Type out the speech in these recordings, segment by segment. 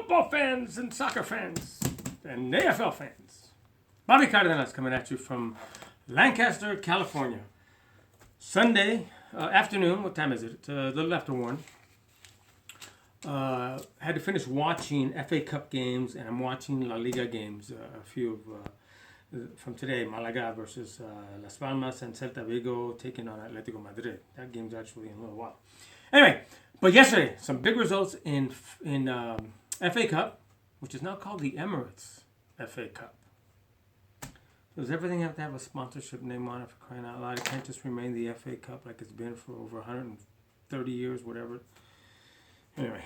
football fans and soccer fans and AFL fans. Bobby Cardenas coming at you from Lancaster, California. Sunday afternoon, what time is it? A little after 1. Had to finish watching FA Cup games, and I'm watching La Liga games, a few from today. Malaga versus Las Palmas and Celta Vigo taking on Atletico Madrid. That game's actually in a little while. Anyway, but yesterday, some big results in FA Cup, which is now called the Emirates FA Cup. Does everything have to have a sponsorship name on it, for crying out loud? It can't just remain the FA Cup like it's been for over 130 years, whatever. Anyway.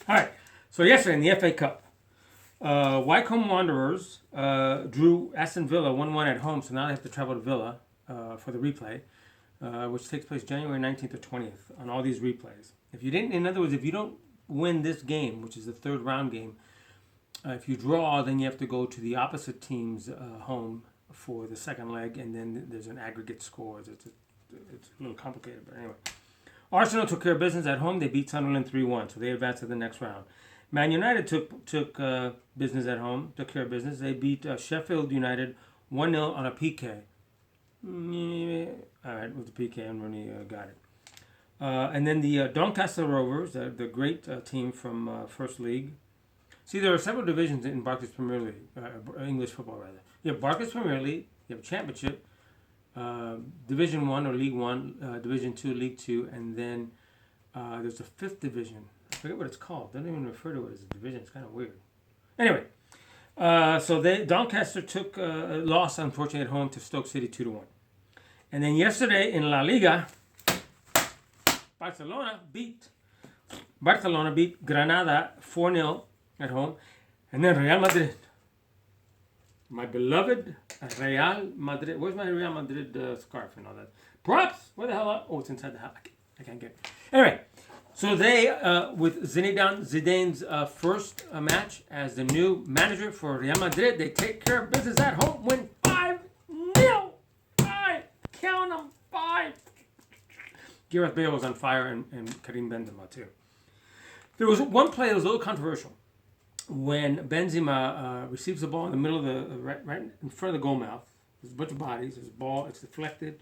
All right. So yesterday in the FA Cup, Wycombe Wanderers drew Aston Villa 1-1 at home, so now they have to travel to Villa for the replay, which takes place January 19th or 20th on all these replays. In other words, if you don't win this game, which is the third round game, if you draw, then you have to go to the opposite team's home for the second leg, and then there's an aggregate score. It's a little complicated, but anyway. Arsenal took care of business at home. They beat Sunderland 3-1, so they advanced to the next round. Man United took business at home, took care of business. They beat Sheffield United 1-0 on a PK. All right, with the PK, and Rooney got it. And then the Doncaster Rovers, the great team from First League. See, there are several divisions in Barclays Premier League, English football rather. You have Barclays Premier League, you have Championship, Division 1 or League 1, Division 2, League 2, and then there's a fifth division. I forget what it's called. They don't even refer to it as a division. It's kind of weird. Anyway, so Doncaster took a loss, unfortunately, at home to Stoke City 2-1. And then yesterday in La Liga, Barcelona beat Granada 4-0 at home. And then Real Madrid, my beloved Real Madrid. Where's my Real Madrid scarf and all that? Props! Where the hell? Oh, it's inside the house. I can't get it. Anyway, so they, with Zinedine Zidane's first match as the new manager for Real Madrid, they take care of business at home, win 5-0. 5. Count them, 5. Gareth Bale was on fire, and Karim Benzema too. There was one play that was a little controversial. When Benzema receives the ball in the middle of the right in front of the goal mouth, there's a bunch of bodies. There's a ball. It's deflected.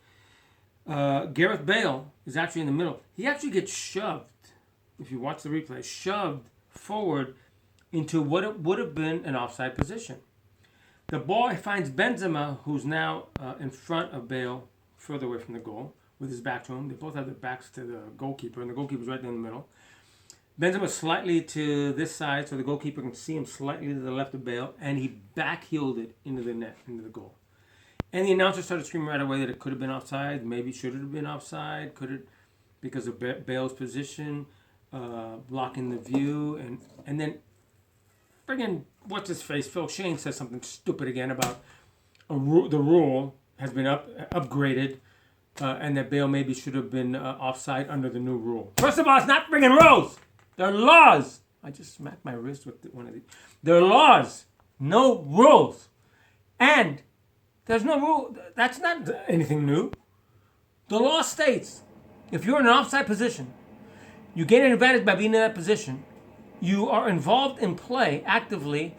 Gareth Bale is actually in the middle. He actually gets shoved. If you watch the replay, shoved forward into what would have been an offside position. The ball finds Benzema, who's now in front of Bale, further away from the goal, with his back to him. They both have their backs to the goalkeeper, and the goalkeeper's right there in the middle. Benzema slightly to this side, so the goalkeeper can see him slightly to the left of Bale, and he backheeled it into the net, into the goal. And the announcer started screaming right away that it could have been offside, maybe should it have been offside, could it, because of Bale's position, blocking the view, and then friggin' what's-his-face, Phil Shane says something stupid again about the rule has been upgraded, and that Bale maybe should have been offside under the new rule. First of all, it's not friggin' rules. They're laws. I just smacked my wrist with one of these. They're laws, no rules. And there's no rule. That's not anything new. The law states if you're in an offside position, you gain an advantage by being in that position, you are involved in play actively,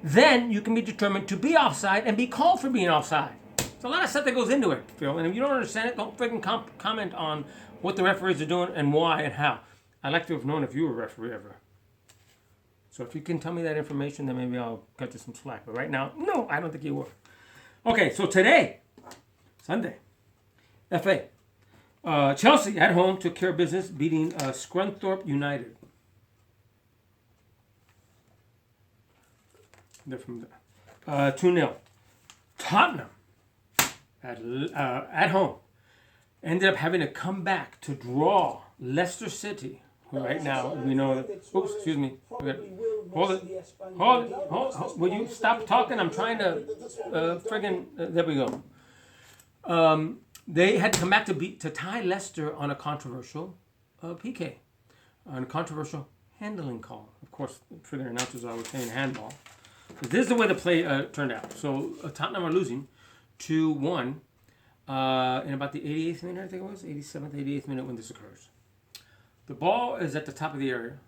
then you can be determined to be offside and be called for being offside. There's a lot of stuff that goes into it, Phil. And if you don't understand it, don't freaking comment on what the referees are doing and why and how. I'd like to have known if you were a referee ever. So if you can tell me that information, then maybe I'll cut you some slack. But right now, no, I don't think you were. Okay, so today, Sunday, FA. Chelsea at home took care of business, beating Scunthorpe United. They're from 2-0. Tottenham at home ended up having to come back to draw Leicester City. Right now, we know that. Oops, excuse me. Hold it. Will you stop talking? I'm trying to there we go. They had to come back to tie Leicester on a controversial PK, on a controversial handling call. Of course, for their announcers, I was saying handball. But this is the way the play turned out. So Tottenham are losing 2-1 in about the 88th minute, I think it was, 87th, 88th minute when this occurs. The ball is at the top of the area,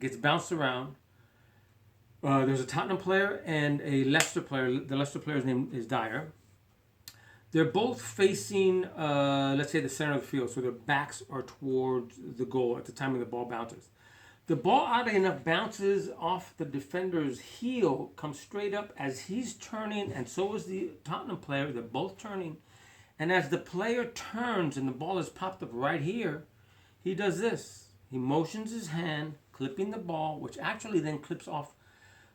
gets bounced around. There's a Tottenham player and a Leicester player. The Leicester player's name is Dyer. They're both facing, let's say, the center of the field, so their backs are towards the goal at the time when the ball bounces. The ball, oddly enough, bounces off the defender's heel, comes straight up as he's turning, and so is the Tottenham player. They're both turning. And as the player turns and the ball is popped up right here, he does this. He motions his hand, clipping the ball, which actually then clips off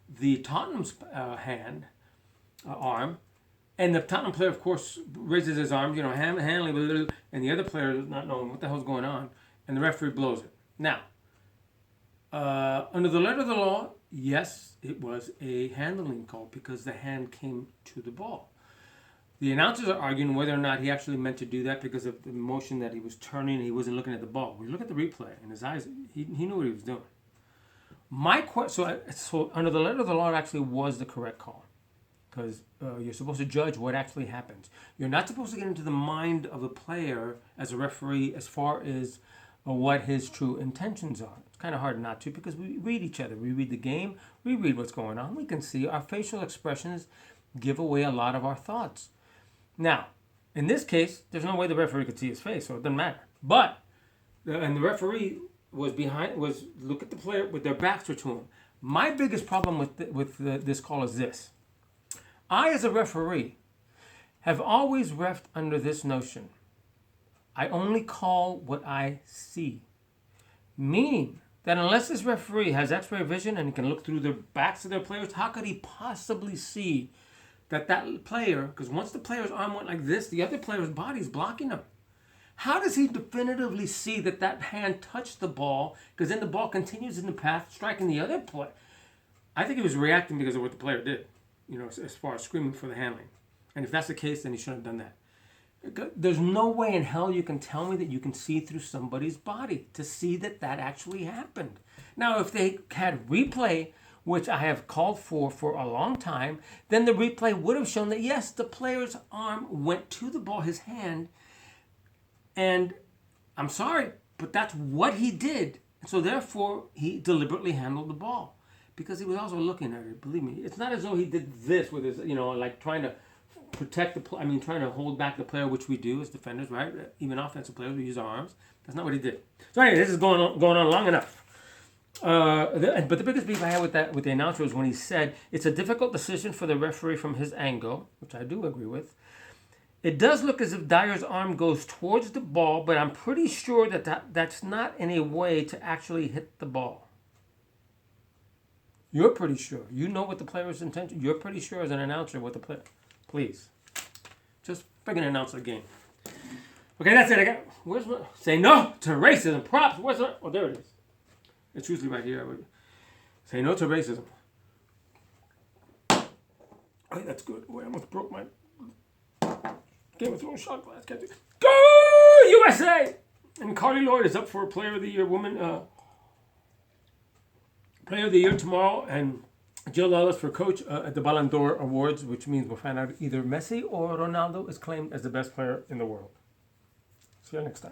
the Tottenham's arm. And the Tottenham player, of course, raises his arms, handling, and the other player is not knowing what the hell's going on, and the referee blows it. Now, under the letter of the law, yes, it was a handling call because the hand came to the ball. The announcers are arguing whether or not he actually meant to do that because of the motion that he was turning. He wasn't looking at the ball. When you look at the replay, in his eyes, he knew what he was doing. So under the letter of the law, it actually was the correct call. Because you're supposed to judge what actually happens. You're not supposed to get into the mind of a player as a referee as far as what his true intentions are. It's kind of hard not to because we read each other. We read the game. We read what's going on. We can see our facial expressions give away a lot of our thoughts. Now, in this case, there's no way the referee could see his face, so it doesn't matter. But, and the referee was look at the player with their backs to him. My biggest problem with this call is this. I, as a referee, have always refed under this notion. I only call what I see. Meaning that unless this referee has x-ray vision and he can look through the backs of their players, how could he possibly see that player, because once the player's arm went like this, the other player's body is blocking him. How does he definitively see that hand touched the ball, because then the ball continues in the path, striking the other player? I think he was reacting because of what the player did. As far as screaming for the handling. And if that's the case, then he shouldn't have done that. There's no way in hell you can tell me that you can see through somebody's body to see that actually happened. Now, if they had replay, which I have called for a long time, then the replay would have shown that, yes, the player's arm went to the ball, his hand, and I'm sorry, but that's what he did. So therefore, he deliberately handled the ball. Because he was also looking at it, believe me. It's not as though he did this with his, like trying to protect trying to hold back the player, which we do as defenders, right? Even offensive players, we use our arms. That's not what he did. So anyway, this is going on long enough. But the biggest beef I had with the announcer was when he said, it's a difficult decision for the referee from his angle, which I do agree with. It does look as if Dyer's arm goes towards the ball, but I'm pretty sure that's not in a way to actually hit the ball. You're pretty sure. You know what the player's intention. You're pretty sure as an announcer what the player. Please, just freaking announce the game. Okay, that's it. Where's my say no to racism? Props. Where's my? Oh, there it is. It's usually right here. Say no to racism. Oh, that's good. Wait, I almost broke my Game of Thrones shot glass. Go USA! And Carly Lloyd is up for Player of the Year woman. Player of the Year tomorrow, and Jill Ellis for coach at the Ballon d'Or Awards, which means we'll find out either Messi or Ronaldo is claimed as the best player in the world. See you next time.